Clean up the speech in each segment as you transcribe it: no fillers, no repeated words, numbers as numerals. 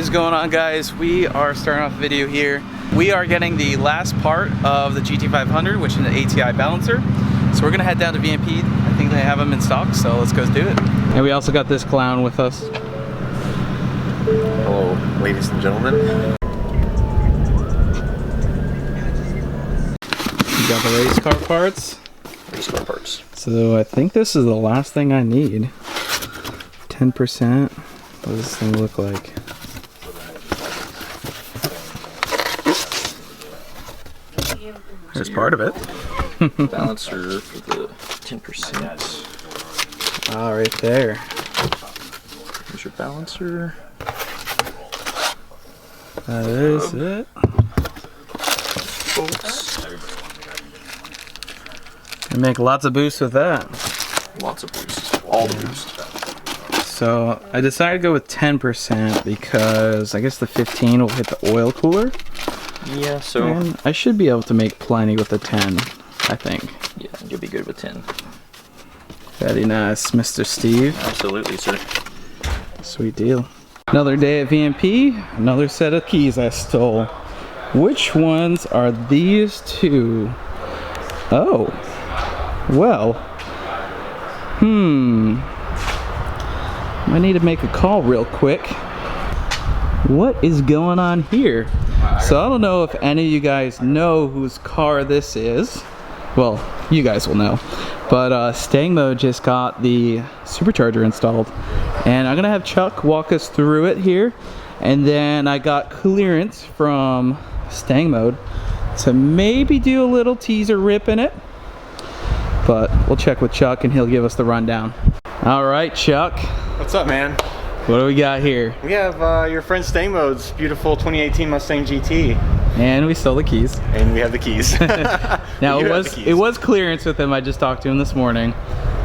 is going on, guys? We are starting off a video here. We are getting the last part of the GT500, which is an ATI balancer. So we're gonna head down to VMP. I think they have them in stock, so let's go do it. And we also got this clown with us. Hello, ladies and gentlemen. We got the race car parts. Race car parts. So I think this is the last thing I need. 10%. What does this thing look like? There's part of it. Balancer for the 10%. Ah, right there. Here's your balancer. That is it. Bolts. You make lots of boosts with that. Lots of boosts. All the boosts. So I decided to go with 10% because I guess the 15 will hit the oil cooler. Yeah, so... And I should be able to make plenty with the 10, I think. Yeah, you'll be good with 10. Very nice, Mr. Steve. Absolutely, sir. Sweet deal. Another day at VMP, another set of keys I stole. Which ones are these two? Oh, well, I need to make a call real quick. What is going on here? So I don't know if any of you guys know whose car this is. Well, you guys will know. But StangMode just got the Supercharger installed. And I'm gonna have Chuck walk us through it here. And then I got clearance from StangMode to maybe do a little teaser rip in it. But we'll check with Chuck and he'll give us the rundown. All right, Chuck. What's up, man? What do we got here? We have your friend StangMode's beautiful 2018 Mustang GT. And we stole the keys. And we have the keys. Now it was clearance with him. I just talked to him this morning.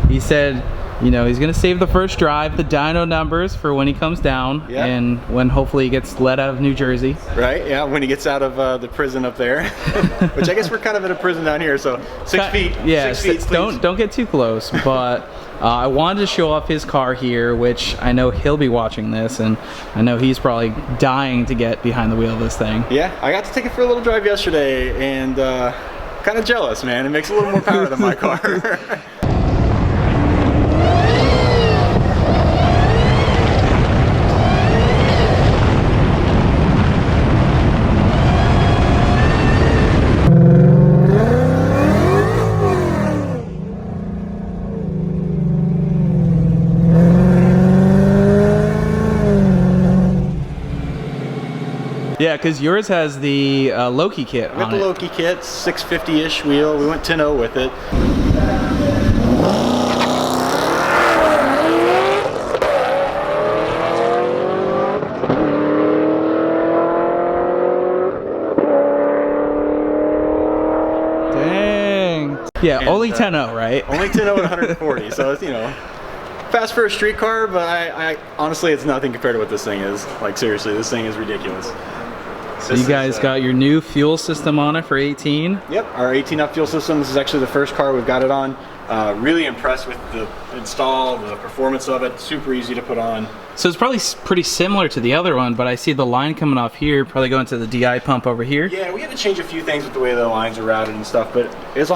He said, you know, he's gonna save the first drive, the dyno numbers for when he comes down, yeah. And when hopefully he gets let out of New Jersey. Right, yeah, when he gets out of the prison up there. Which I guess we're kind of in a prison down here, so 6 feet. Yeah, 6 feet, please. don't get too close, but I wanted to show off his car here, which I know he'll be watching this, and I know he's probably dying to get behind the wheel of this thing. Yeah, I got to take it for a little drive yesterday, and kind of jealous, man. It makes a little more power than my car. Yeah, because yours has the Loki kit on it. Got the Loki kit, 650-ish wheel. We went 10-0 with it. Dang. Yeah, and, only 10-0, right? Only 10-0 at 140, so it's, you know, fast for a street car, but I honestly, it's nothing compared to what this thing is. Like, seriously, this thing is ridiculous. So you guys got your new fuel system on it for 18? Yep, our 18-up fuel system. This is actually the first car we've got it on. Really impressed with the install, the performance of it. Super easy to put on. So it's probably pretty similar to the other one, but I see the line coming off here, probably going to the DI pump over here. Yeah, we had to change a few things with the way the lines are routed and stuff, but it's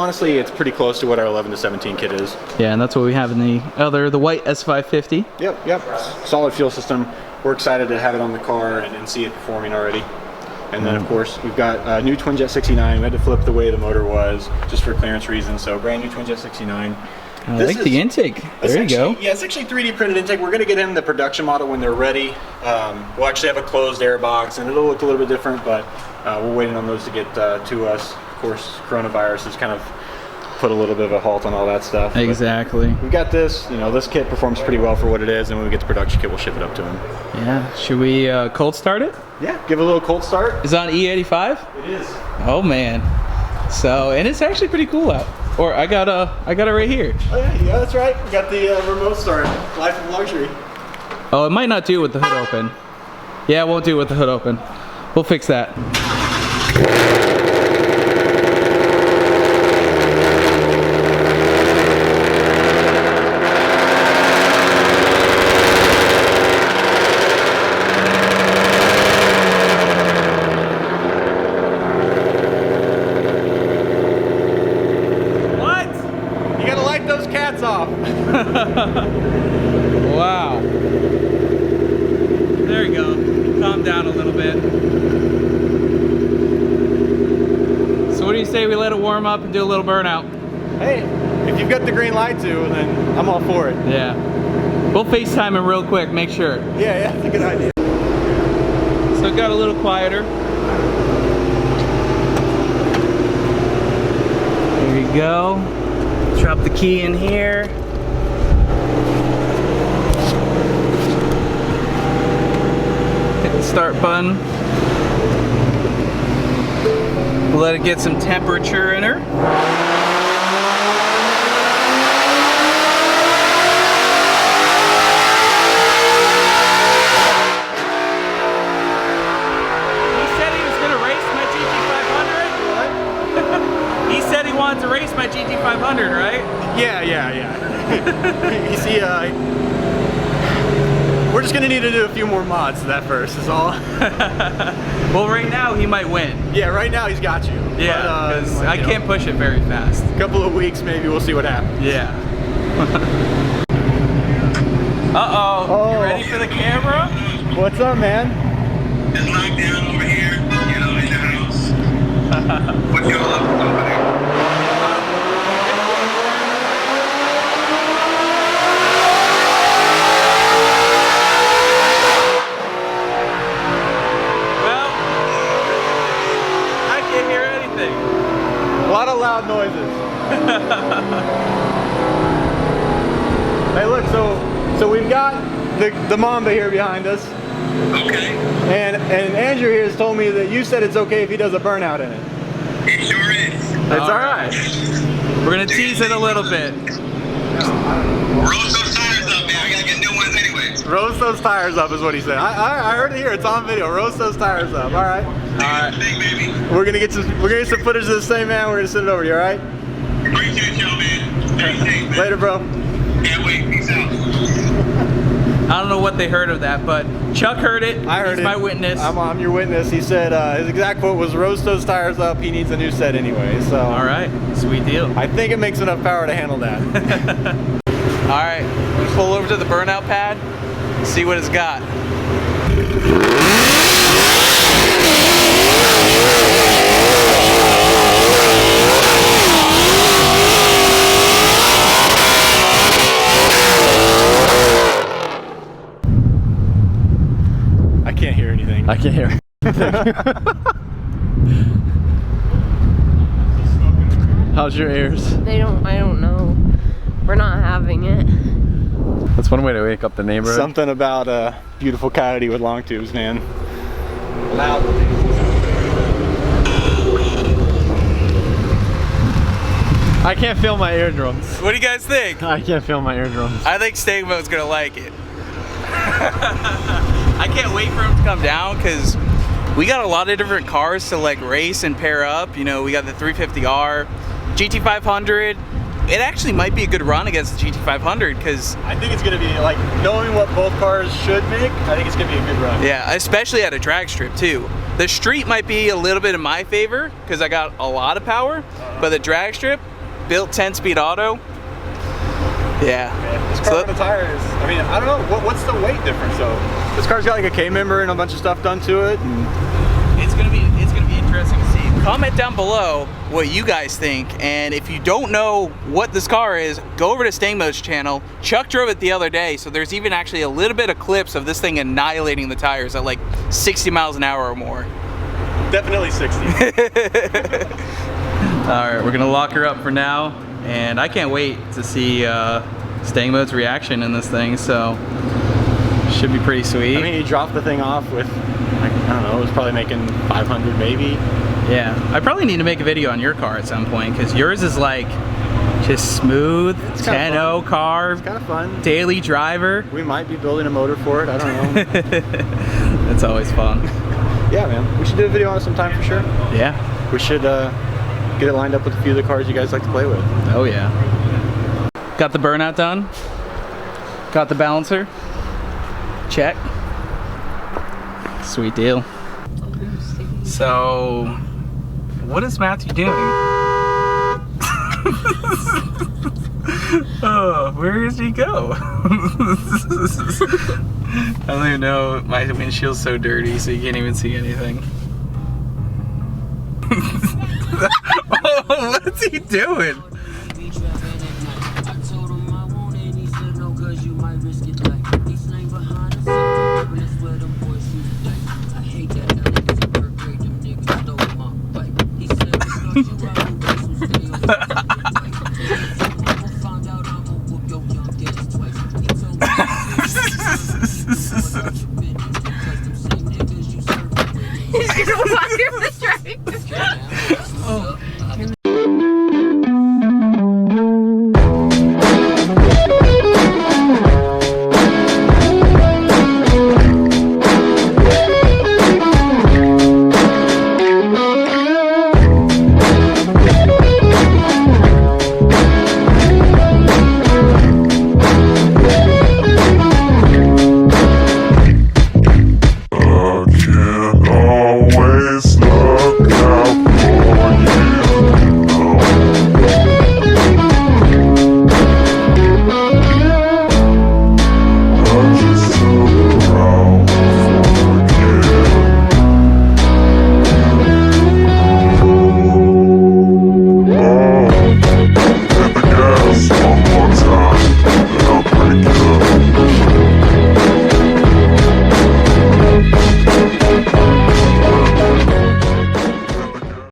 pretty close to what our 11 to 17 kit is. Yeah, and that's what we have in the white S550. Yep, solid fuel system. We're excited to have it on the car and see it performing already. And then, of course, we've got a new twin jet 69. We had to flip the way the motor was just for clearance reasons. So brand new twin jet 69. I like the intake. There you go. Yeah, it's actually 3D printed intake. We're going to get him the production model when they're ready. We'll actually have a closed air box, and it'll look a little bit different, but we're waiting on those to get to us. Of course, coronavirus has kind of put a little bit of a halt on all that stuff. Exactly. We've got this. You know, this kit performs pretty well for what it is, and when we get the production kit, we'll ship it up to him. Yeah. Should we cold start it? Yeah, give it a little cold start. Is it on E85? It is. Oh man. So, and it's actually pretty cool out. Or I got it right here. Oh yeah, that's right. We got the remote start. Life of luxury. Oh, it might not do it with the hood open. Yeah, it won't do it with the hood open. We'll fix that. Wow. There you go. Calm down a little bit. So what do you say we let it warm up and do a little burnout? Hey, if you've got the green light to, then I'm all for it. Yeah. We'll FaceTime him real quick, make sure. Yeah, it's a good idea. So it got a little quieter. There you go. Drop the key in here. Hit the start button. Let it get some temperature in her. To race my GT500, right? Yeah. You see, we're just gonna need to do a few more mods to that first, is all. Well, right now he might win. Yeah, right now he's got you. Yeah, because I can't push it very fast. A couple of weeks, maybe we'll see what happens. Yeah. Uh-oh. Oh. You ready for the camera? What's up, man? It's locked down over here, you know, in the house. What y'all up over there? A lot of loud noises. Hey, look, so we've got the Mamba here behind us. Okay. And Andrew here has told me that you said it's okay if he does a burnout in it. It sure is. It's all right. We're gonna tease it a little bit. Roast those tires up, man. I gotta get new ones anyway. Roast those tires up is what he said. I heard it here. It's on video. Roast those tires up. All right. Alright. Baby. We're gonna get some footage of this same man. We're gonna send it over to you. All right. Appreciate y'all, man. Stay safe, man. Later, bro. Can't wait. Peace out. I don't know what they heard of that, but Chuck heard it. I heard it. He's my witness. I'm your witness. He said his exact quote was, "Roast those tires up. He needs a new set anyway." So. All right. Sweet deal. I think it makes enough power to handle that. All right. We'll pull over to the burnout pad. See what it's got. I can't hear anything. I can't hear. How's your ears? I don't know. We're not having it. That's one way to wake up the neighborhood. Something about a beautiful coyote with long tubes, man. Loud. I can't feel my eardrums. What do you guys think? I can't feel my eardrums. I think StangMode's gonna like it. I can't wait for him to come down because we got a lot of different cars to like race and pair up. You know, we got the 350R, GT500. It actually might be a good run against the GT500 because I think it's gonna be like, knowing what both cars should make, I think it's gonna be a good run. yeah, especially at a drag strip too. The street might be a little bit in my favor because I got a lot of power, but the drag strip, built 10-speed auto. Yeah. This car on the tires, I mean, I don't know, what's the weight difference though? This car's got like a K-member and a bunch of stuff done to it. And It's gonna be interesting to see. Comment down below what you guys think, and if you don't know what this car is, go over to StangMode's channel. Chuck drove it the other day, so there's even actually a little bit of clips of this thing annihilating the tires at like 60 miles an hour or more. definitely 60. Alright, we're gonna lock her up for now, and I can't wait to see StangMode's reaction in this thing, so should be pretty sweet. I mean, he dropped the thing off with, like, I don't know, it was probably making 500 maybe. Yeah, I probably need to make a video on your car at some point, because yours is like just smooth, 10.0 car, It's kind of fun. daily driver. We might be building a motor for it, I don't know. That's always fun. Yeah, man, we should do a video on it sometime for sure. Yeah. We should get it lined up with a few of the cars you guys like to play with. Oh yeah. Got the burnout done. Got the balancer. Check. Sweet deal. So, what is Matthew doing? Oh, where did he go? I don't even know. My windshield's so dirty, so you can't even see anything. Oh, what's he doing?